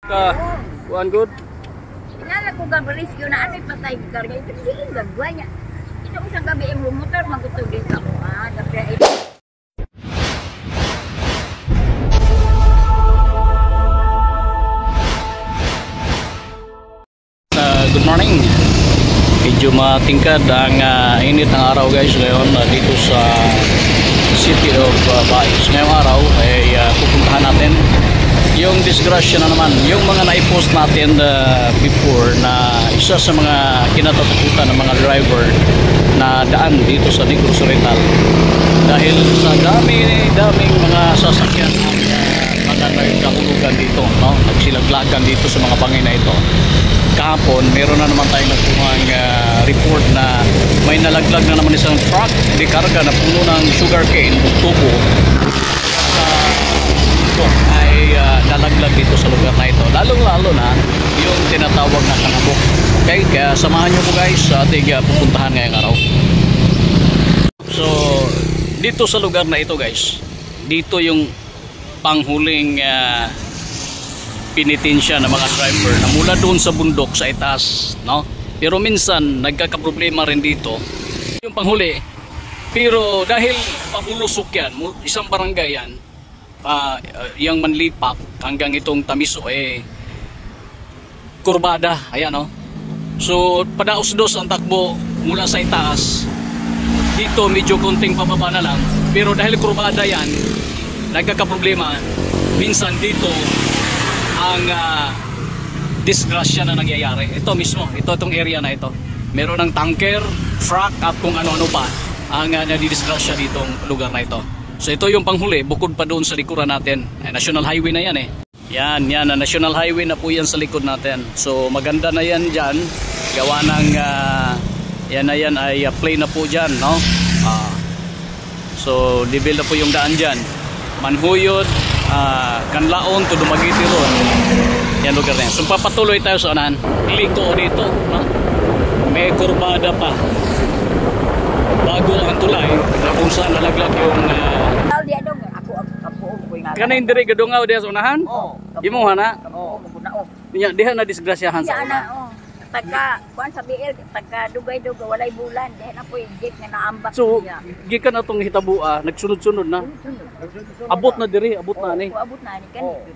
One good. Inala ko gabalis yun na ano patay karga ito hindi gagwa niya. Ito isang gabi yung motor magutog din ako. Good morning. Medyo matingkad ang init ng araw guys ngayon dito sa City of Baez. Ngayong araw ay pupuntahan natin yung disgrasya na naman, yung mga naipost natin before na isa sa mga kinatatakutan ng mga driver na daan dito sa Negros Oriental dahil sa daming mga sasakyan ang mga nagkahulugan dito, no? Nagsilaglagan dito sa mga bangin na ito. Kahapon meron na naman tayong nagpunang report na may nalaglag na naman isang truck di karga na puno ng sugarcane o tubo ay nalaglag dito sa lugar na ito, lalong-lalo na yung tinatawag na kanabok. Okay, kaya samahan nyo po guys sa ating pupuntahan ngayong araw. So dito sa lugar na ito guys, dito yung panghuling pinitensya ng mga driver na mula doon sa bundok sa itaas, no? Pero minsan nagkakaproblema rin dito yung panghuli, pero dahil pabulusok yan, isang barangay yan, yung Manlipak hanggang itong Tamiso kurbada, ayan, no? So padaos-dos ang takbo mula sa itaas, dito medyo konting pababa na lang, pero dahil kurbada yan, nagkakaproblema minsan dito ang disgrasya na nangyayari. Ito mismo, itong area na ito, meron ng tanker, truck at kung ano-ano pa ang nadidisgrasya ditong lugar na ito. So ito yung panghuli, bukod pa doon sa likuran natin. National Highway na yan Yan, National Highway na po yan sa likod natin. So maganda na yan dyan. Gawa ng yan ay play na po dyan, no? So develop po yung daan dyan. Manhuyod, Kanlaon to Dumaguete Road. Yan lugar na yan. So papatuloy tayo sa unahan. Liko dito, no? May kurbada pa bago ang tulay na kung saan nalaglag yung kanay diri gadungaw diha sa unahan? Oo. Imo hana? Oo, magunao. Diha na disgrasyahan sa una. Pagka kuan sa BL, pagka dugay-dugay walay bulan, diha na po yung jeep nga naambak. So, gikan atong hitabua, nagsunod-sunod na. Abot na diri, abot na ni. Abot na ni kani.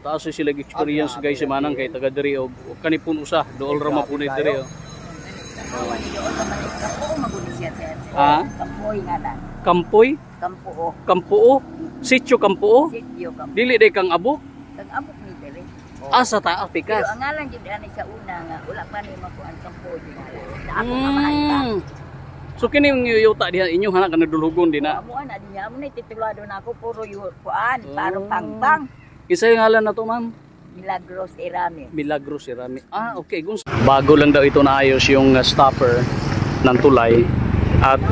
Taas sila experience guys si manang kay taga diri og kanipun usa, dool ra mapunay diri. Kampoy nga lang. Kampoy? Kampuo. Kampuo? Sitio Kampuo? Sitio Kampuo. Dili day kang abok? Kang abok ni dili. Sa taas pikas. Pero ang ngalan jud ani sa una nga wala pa ni makuan Kampuo jud. Na ako mamahita. So kini yung yuta diha inyo hana kana dulhugon din na. Amo ana diha amo nay titulado na ako puro kuan, parang pangpang. Kinsa yung ngalan nato ma'am? Milagros Irami. Milagros Irami. Okay. Bago lang daw ito naayos yung stopper ng tulay at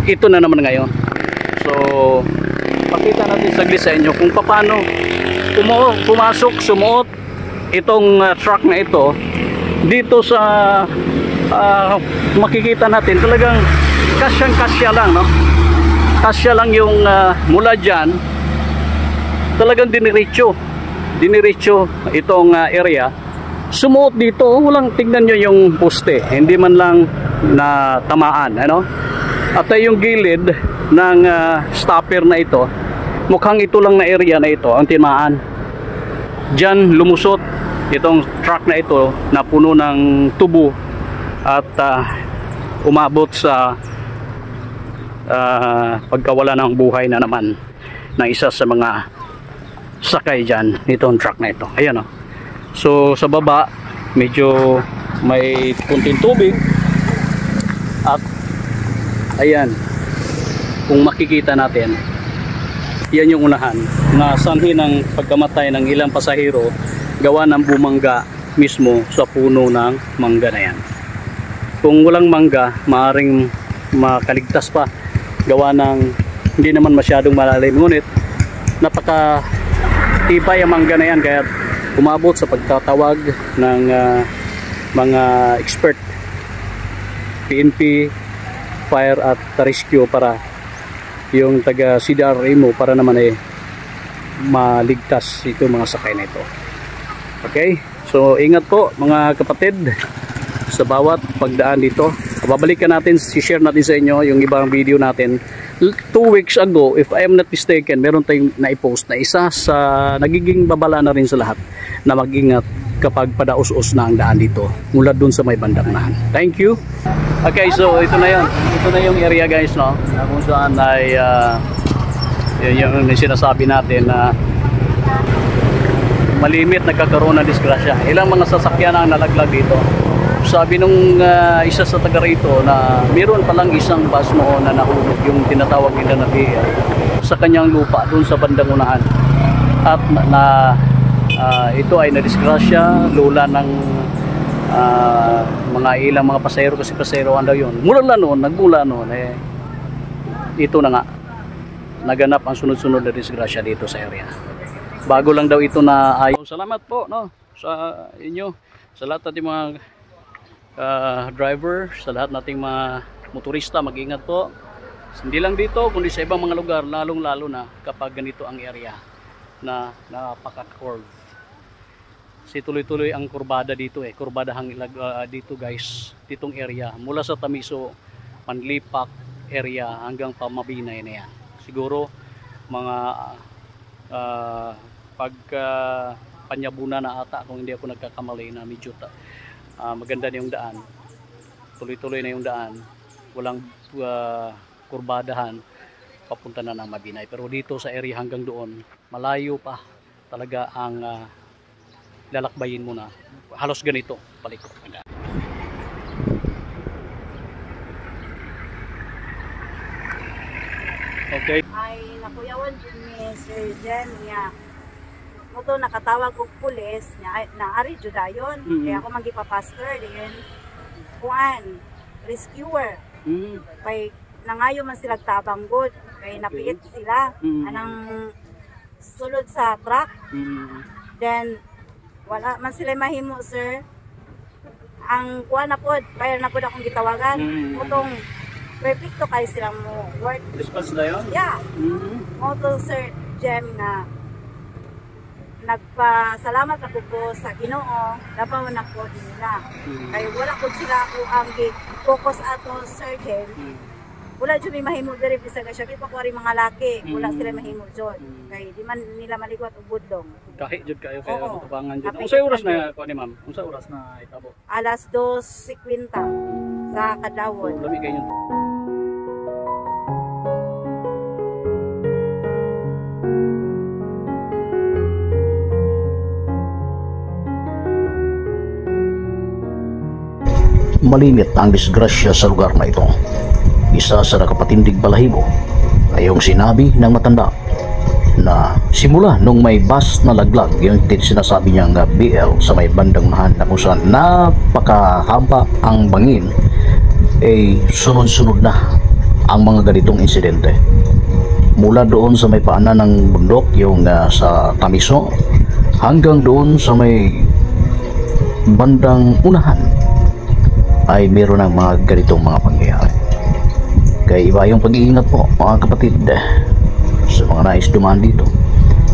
ito na naman ngayon. So pakita natin saglit sa inyo kung paano pumasok, sumuot itong truck na ito dito sa makikita natin talagang kasyang-kasya lang, no? Kasya lang yung mula dyan talagang diniretso itong area, sumuot dito, walang tingnan nyo yung poste, hindi man lang na tamaan, ano? At yung gilid ng stopper na ito, mukhang ito lang na area na ito ang timaan. Diyan lumusot itong truck na ito na puno ng tubo at umabot sa pagkawala ng buhay na naman ng isa sa mga sakay dyan nitong truck na ito. Ayan, oh. So sa baba medyo may kunting tubig at ayan, kung makikita natin, yan yung unahan na sanhi ng pagkamatay ng ilang pasahero gawa ng bumangga mismo sa puno ng mangga na yan. Kung walang mangga, maaring makaligtas pa gawa ng hindi naman masyadong malalim, ngunit napaka tibay ang mangga na yan kaya umabot sa pagtatawag ng mga expert, PNP, fire at rescue para yung taga CDRMO para naman maligtas ito mga sakay na ito. Okay, so ingat po mga kapatid sa bawat pagdaan dito. Babalikan natin, share natin sa inyo yung ibang video natin. 2 weeks ago, if I am not mistaken, meron tayong na-post na isa sa nagiging babala na rin sa lahat na mag-ingat kapag padaos-os na ang daan dito mula dun sa may bandang nahan. Thank you. Okay, so ito na yun. Ito na yung area guys, no? Na kung saan ay yung sinasabi natin na malimit nagkakaroon ng disgrasya. Ilang mga sasakyan ang nalaglag dito. Sabi nung isa sa taga rito na meron palang isang bus noon na nahulog, yung tinatawag nila na BL, sa kanyang lupa doon sa bandang unahan. At ito ay nadisgrasya, lula ng mga ilang mga pasahero, kasi pasahero daw yun. Nagmula noon, ito na nga, naganap ang sunod-sunod na disgrasya dito sa area. Bago lang daw ito na ayaw. Salamat po, no, sa inyo, sa lahat nating mga driver, sa lahat nating mga motorista, mag-ingat po. Hindi lang dito, kundi sa ibang mga lugar, lalong-lalo na kapag ganito ang area na napaka-curve. Kasi tuloy-tuloy ang kurbada dito kurbadahang dito guys, ditong area, mula sa Tamiso, Manlipak area hanggang Pamabinay na yan. Siguro mga Panyabuna na ata kung hindi ako nagkakamali, na medyo maganda na yung daan, tuloy-tuloy na yung daan, walang kurbadahan papunta na ng Mabinay. Pero dito sa area hanggang doon, malayo pa talaga ang lalakbayin mo na. Halos ganito palikot. Okay. Ay nakuyawan dyan ni Sir Jen niya. Muto nakatawag og pulis na ari jud dayon. Kaya ako magipa-pastor din. Kuan, rescuer. Kay nangayo man sila tabang good. Kay napiit sila anang sulod sa truck. Then wala man sila mahimo, sir. Ang kuan na pod, kaya na pod akong gitawagan. Mutong perfecto kay silang mo work. Response na yun? Yeah. Moto Sir Jem na nagpasalamat ako po sa Ginoo, dapat na po nila. Kaya wala po sila ako ang focus ato Sir Jem. Wala dyan may mahimo diri bisa ka siya pa ko mga laki, wala sila mahimo dyan. Kaya di man nila maligot og budlong. Kahit jud kayo kaya matubangan jud. Unsay oras na ko ni ma'am? Unsay oras na itabo? Alas 2:50 sa kadlawon. Lami kayo. Malimit ang disgrasya sa lugar na ito. Isa sa nakapatindig balahibo ay yung sinabi ng matanda na simula nung may bus na laglag, yung sinasabi niyang BL sa may bandang unahan na kung saan napakahaba ang bangin, sunod-sunod na ang mga ganitong insidente. Mula doon sa may paanan ng bundok, yung sa Tamiso, hanggang doon sa may bandang unahan ay meron ng mga ganitong mga pangyayari. Kaya iba yung pag-iingat po mga kapatid sa mga nais dumaan dito,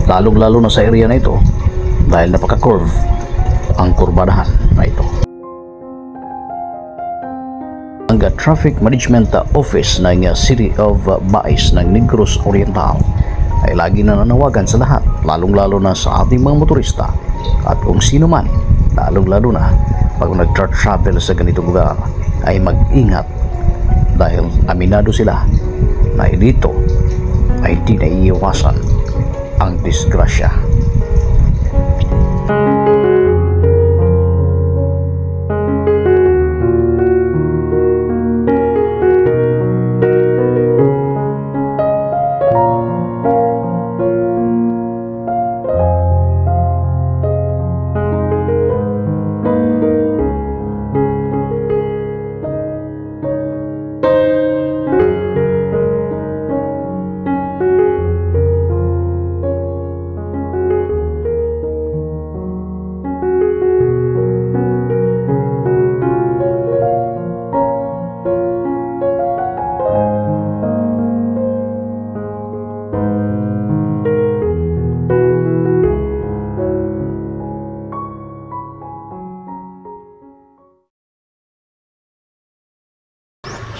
lalong-lalo na sa area na ito dahil napaka-curve ang kurbadahan na ito. Ang Traffic Management Office ng City of Bais ng Negros Oriental ay lagi na nanawagan sa lahat, lalong-lalo na sa ating mga motorista at kung sino man, lalong-lalo na pag nag-travel sa ganitong lugar, ay mag-ingat dahil aminado sila na dito ay di naiiwasan ang disgrasya.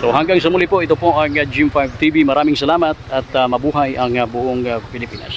So hanggang sa muli po, ito po ang Gym 5 TV. Maraming salamat at mabuhay ang buong Pilipinas.